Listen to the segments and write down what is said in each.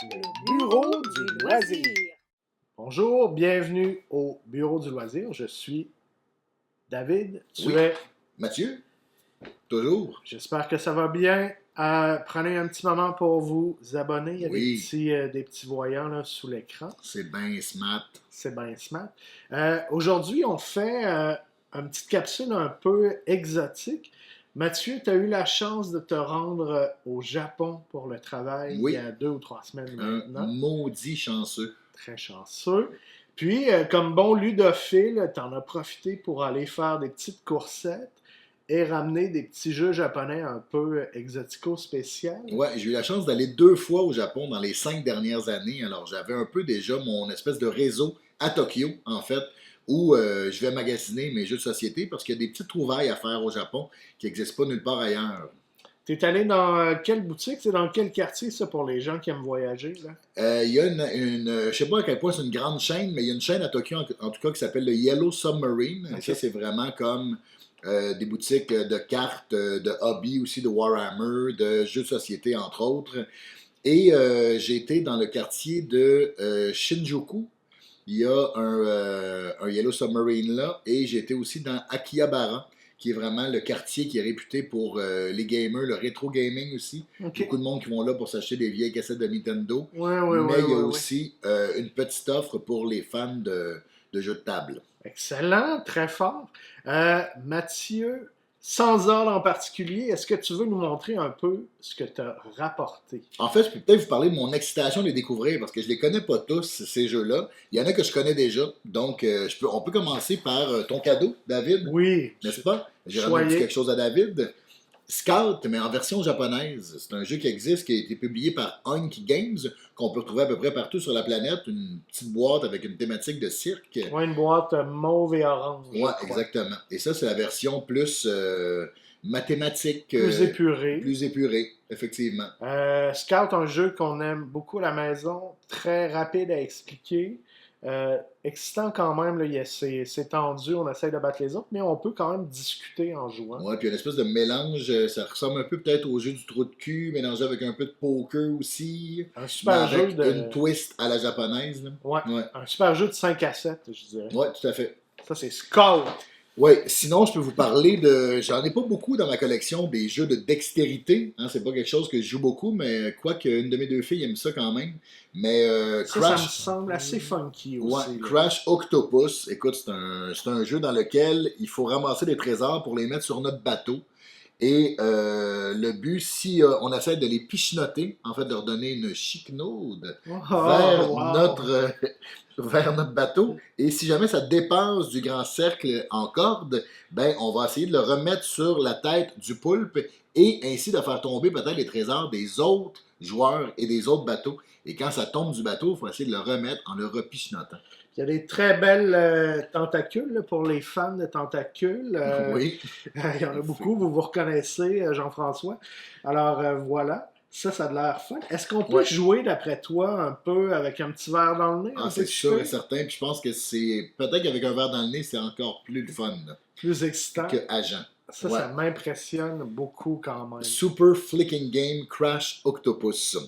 Le bureau du loisir. Bonjour, bienvenue au bureau du loisir. Je suis David. Tu Oui. es? Mathieu, toujours. J'espère que ça va bien. Prenez un petit moment pour vous abonner. Il y a Oui. des petits voyants là, sous l'écran. C'est bien smart. C'est bien smart. Aujourd'hui, on fait une petite capsule un peu exotique. Mathieu, tu as eu la chance de te rendre au Japon pour le travail Oui. il y a 2 ou 3 semaines Un maintenant. maudit chanceux. Très chanceux. Puis, comme bon ludophile, tu en as profité pour aller faire des petites coursettes et ramener des petits jeux japonais un peu exotico-spéciaux. Ouais, j'ai eu la chance d'aller 2 fois au Japon dans les 5 dernières années. Alors, j'avais un peu déjà mon espèce de réseau à Tokyo, en fait, où je vais magasiner mes jeux de société parce qu'il y a des petites trouvailles à faire au Japon qui n'existent pas nulle part ailleurs. Tu es allé dans quelle boutique? C'est dans quel quartier, ça, pour les gens qui aiment voyager, là? Il y a je sais pas à quel point c'est une grande chaîne, mais il y a une chaîne à Tokyo, en tout cas, qui s'appelle le Yellow Submarine. Ok. Et ça, c'est vraiment comme des boutiques de cartes, de hobby aussi, de Warhammer, de jeux de société, entre autres. Et j'ai été dans le quartier de Shinjuku. Il y a un Yellow Submarine là. Et j'ai été aussi dans Akihabara, qui est vraiment le quartier qui est réputé pour les gamers, le rétro gaming aussi. Ok. Beaucoup de monde qui vont là pour s'acheter des vieilles cassettes de Nintendo. Ouais, Mais il y a aussi une petite offre pour les fans de jeux de table. Excellent, très fort. Mathieu, sans ordre en particulier, est-ce que tu veux nous montrer un peu ce que tu as rapporté? En fait, je peux peut-être vous parler de mon excitation de les découvrir parce que je les connais pas tous, ces jeux-là. Il y en a que je connais déjà. Donc, on peut commencer par ton cadeau, David. Oui. N'est-ce pas? J'ai Soyez. ramené quelque chose à David. Scout, mais en version japonaise. C'est un jeu qui existe, qui a été publié par Hunk Games, qu'on peut retrouver à peu près partout sur la planète. Une petite boîte avec une thématique de cirque. Ouais, une boîte mauve et orange. Ouais, exactement. Et ça, c'est la version plus mathématique. Plus épurée. Plus épurée, effectivement. Scout, un jeu qu'on aime beaucoup à la maison, très rapide à expliquer. Excitant quand même, là, c'est tendu, on essaye de battre les autres, mais on peut quand même discuter en jouant. Ouais, puis il y a une espèce de mélange, ça ressemble un peu peut-être au jeu du trou de cul, mélangé avec un peu de poker aussi. Un super mais jeu avec de. une twist à la japonaise. Là. Ouais, Ouais. un super jeu de 5 à 7, je dirais. Ouais, tout à fait. Ça, c'est Scout. Oui, sinon, je peux vous parler de. J'en ai pas beaucoup dans ma collection des jeux de dextérité. Hein, c'est pas quelque chose que je joue beaucoup, mais quoique une de mes 2 filles aime ça quand même. Mais Ça me semble assez funky aussi. Ouais, là. Crash Octopus. Écoute, c'est un jeu dans lequel il faut ramasser des trésors pour les mettre sur notre bateau. Et le but, si on essaie de les pichenoter, en fait, de leur donner une chiquenaude vers notre bateau, et si jamais ça dépasse du grand cercle en corde, ben, on va essayer de le remettre sur la tête du poulpe et ainsi de faire tomber peut-être les trésors des autres joueurs et des autres bateaux. Et quand ça tombe du bateau, il faut essayer de le remettre en le repichenotant. Il y a des très belles tentacules là, pour les fans de tentacules. Oui. Il y en a beaucoup, vous vous reconnaissez, Jean-François. Alors voilà, ça a de l'air fun. Est-ce qu'on peut jouer, d'après toi, un peu avec un petit verre dans le nez? Ah, c'est sûr et certain. Puis je pense que c'est. Peut-être qu'avec un verre dans le nez, c'est encore plus le fun. Là, plus excitant. Que agent. Ça m'impressionne beaucoup quand même. Super Flicking Game Crash Octopus.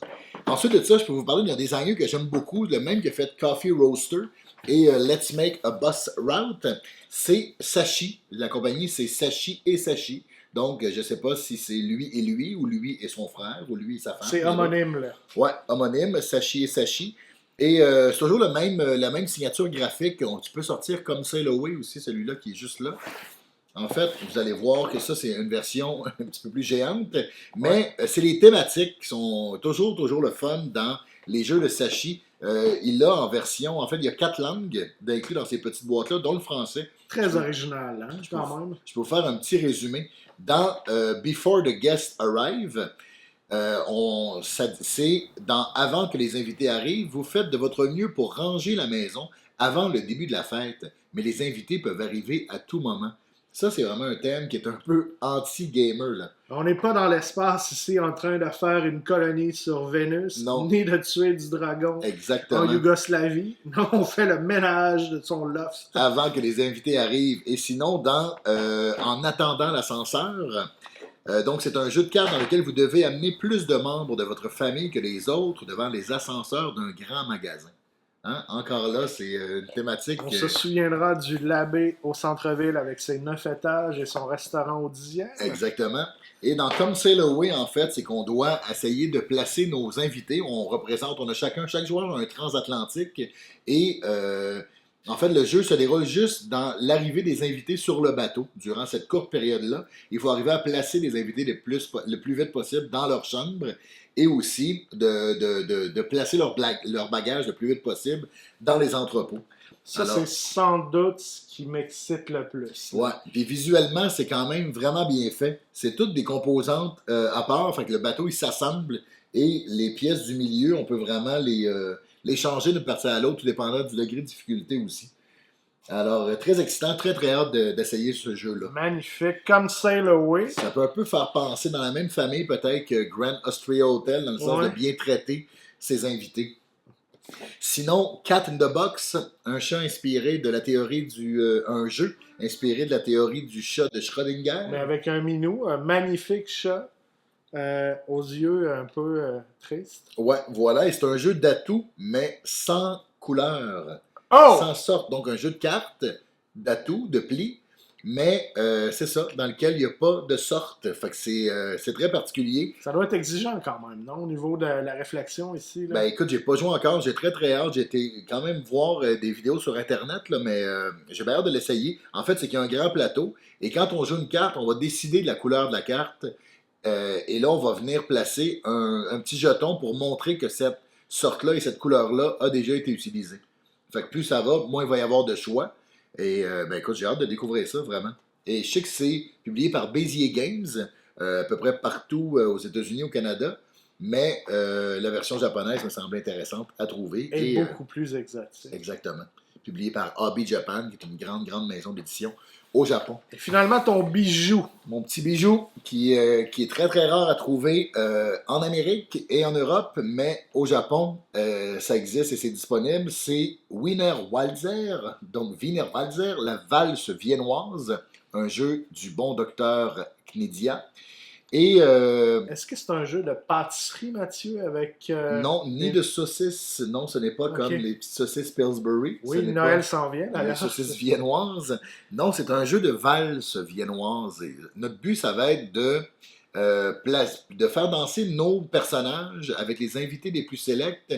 Ensuite de ça, je peux vous parler d'un designer que j'aime beaucoup, le même qui a fait Coffee Roaster et Let's Make a Bus Route. C'est Sashi. La compagnie, c'est Sashi et Sashi. Donc, je ne sais pas si c'est lui et lui, ou lui et son frère, ou lui et sa femme. C'est homonyme, là. Ouais, homonyme, Sashi et Sashi. Et c'est toujours la même signature graphique. Tu peux sortir comme Sail Away aussi, celui-là qui est juste là. En fait, vous allez voir que ça, c'est une version un petit peu plus géante. Mais c'est les thématiques qui sont toujours le fun dans les jeux de Sashi. Il a en version, en fait, il y a 4 langues inclus dans ces petites boîtes-là, dont le français. Très original, hein, quand même. Je peux vous faire un petit résumé. Dans Before the Guests Arrive, c'est avant que les invités arrivent, vous faites de votre mieux pour ranger la maison avant le début de la fête. Mais les invités peuvent arriver à tout moment. Ça, c'est vraiment un thème qui est un peu anti-gamer, là. On n'est pas dans l'espace ici en train de faire une colonie sur Vénus, ni de tuer du dragon en Yougoslavie. Non, on fait le ménage de son loft. Avant que les invités arrivent. Et sinon, en attendant l'ascenseur, Donc, c'est un jeu de cartes dans lequel vous devez amener plus de membres de votre famille que les autres devant les ascenseurs d'un grand magasin. Hein? Encore là, c'est une thématique. On se souviendra du Labbé au centre-ville avec ses 9 étages et son restaurant au 10e. Exactement. Et dans Come Sail Away, en fait, c'est qu'on doit essayer de placer nos invités. On a chaque joueur a un transatlantique. Et en fait, le jeu se déroule juste dans l'arrivée des invités sur le bateau. Durant cette courte période-là, il faut arriver à placer les invités le plus vite possible dans leur chambre et aussi de placer leur bagage le plus vite possible dans les entrepôts. Ça, c'est sans doute ce qui m'excite le plus. Ouais, puis visuellement, c'est quand même vraiment bien fait. C'est toutes des composantes à part, fait que le bateau, il s'assemble et les pièces du milieu, on peut vraiment les changer d'une partie à l'autre, tout dépendant du degré de difficulté aussi. Alors, très excitant, très très hâte d'essayer ce jeu-là. Magnifique, comme Sail Away. Ça peut un peu faire penser dans la même famille peut-être que Grand Austria Hotel, dans le sens de bien traiter ses invités. Sinon, Cat in the Box, un jeu inspiré de la théorie du chat de Schrödinger. Mais avec un minou, un magnifique chat aux yeux un peu tristes. Ouais, voilà, et c'est un jeu d'atout, mais sans couleur. Oh! Sans sorte, donc un jeu de cartes, d'atout, de plis, mais c'est ça, dans lequel il n'y a pas de sorte. Fait que c'est très particulier. Ça doit être exigeant quand même, non? Au niveau de la réflexion ici. Là. Ben écoute, j'ai pas joué encore, j'ai très très hâte. J'ai été quand même voir des vidéos sur Internet, là, mais j'ai bien hâte de l'essayer. En fait, c'est qu'il y a un grand plateau, et quand on joue une carte, on va décider de la couleur de la carte, et là, on va venir placer un petit jeton pour montrer que cette sorte-là et cette couleur-là a déjà été utilisée. Fait que plus ça va, moins il va y avoir de choix. Et ben écoute, j'ai hâte de découvrir ça, vraiment. Et je sais que c'est publié par Bézier Games, à peu près partout aux États-Unis, au Canada. Mais la version japonaise me semble intéressante à trouver. Et beaucoup plus exotique. Exactement. Publié par Hobby Japan, qui est une grande, grande maison d'édition au Japon. Et finalement, ton bijou. Mon petit bijou, qui est très, très rare à trouver en Amérique et en Europe, mais au Japon, ça existe et c'est disponible. C'est Wiener Walzer, donc Wiener Walzer, la valse viennoise, un jeu du bon docteur Knidia. Et est-ce que c'est un jeu de pâtisserie, Mathieu, avec... non, ni de saucisses. Non, ce n'est pas comme les petites saucisses Pillsbury. Oui, Noël s'en vient. Les saucisses viennoises. Non, c'est un jeu de valse viennoise. Et notre but, ça va être de faire danser nos personnages avec les invités les plus sélects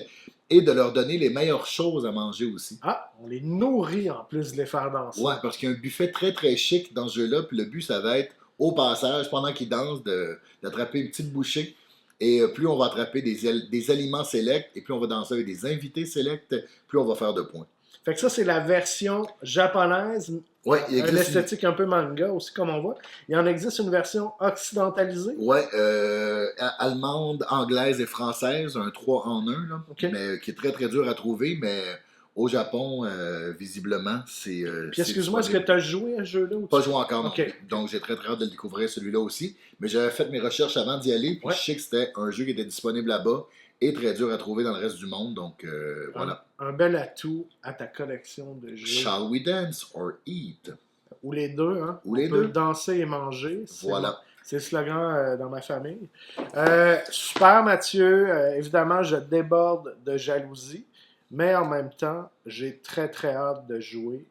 et de leur donner les meilleures choses à manger aussi. Ah, on les nourrit en plus de les faire danser. Ouais, parce qu'il y a un buffet très très chic dans ce jeu-là. Puis le but, ça va être au passage, pendant qu'ils dansent, d'attraper une petite bouchée. Et plus on va attraper des aliments sélects, et plus on va danser avec des invités sélects, plus on va faire de points. Fait que ça, c'est la version japonaise. Ouais, l'esthétique un peu manga aussi, comme on voit. Il en existe une version occidentalisée. Ouais, allemande, anglaise et française, un 3 en 1, là, mais qui est très très dur à trouver, mais au Japon, visiblement, c'est... Puis excuse-moi, est-ce que tu as joué à ce jeu-là? Pas joué encore, non. Donc j'ai très très hâte de le découvrir, celui-là aussi. Mais j'avais fait mes recherches avant d'y aller, puis je sais que c'était un jeu qui était disponible là-bas et très dur à trouver dans le reste du monde, donc voilà. Un bel atout à ta collection de jeux. Shall we dance or eat? Ou les deux, hein? Ou les deux. deux. Danser et manger. Voilà. C'est le slogan dans ma famille. Super, Mathieu. Évidemment, je déborde de jalousie. Mais en même temps, j'ai très très hâte de jouer.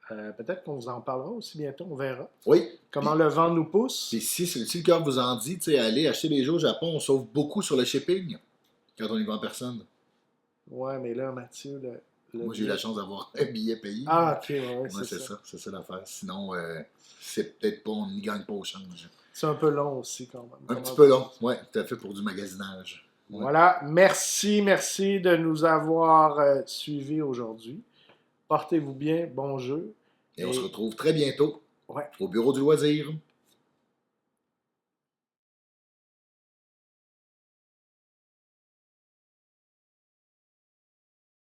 Peut-être qu'on vous en parlera aussi bientôt, on verra. Oui. Comment le vent nous pousse. Puis si le cœur vous en dit, allez acheter des jeux au Japon, on sauve beaucoup sur le shipping quand on y va en personne. Ouais, mais là, Mathieu... Moi, j'ai eu la chance d'avoir un billet payé. Ah, ok, ouais, c'est ça. C'est ça l'affaire. Sinon, c'est peut-être pas, on n'y gagne pas au change. C'est un peu long aussi, quand même. Un petit peu long, ouais, tout à fait pour du magasinage. Ouais. Voilà, merci de nous avoir suivis aujourd'hui. Portez-vous bien, bon jeu. Et on se retrouve très bientôt au Bureau du loisir.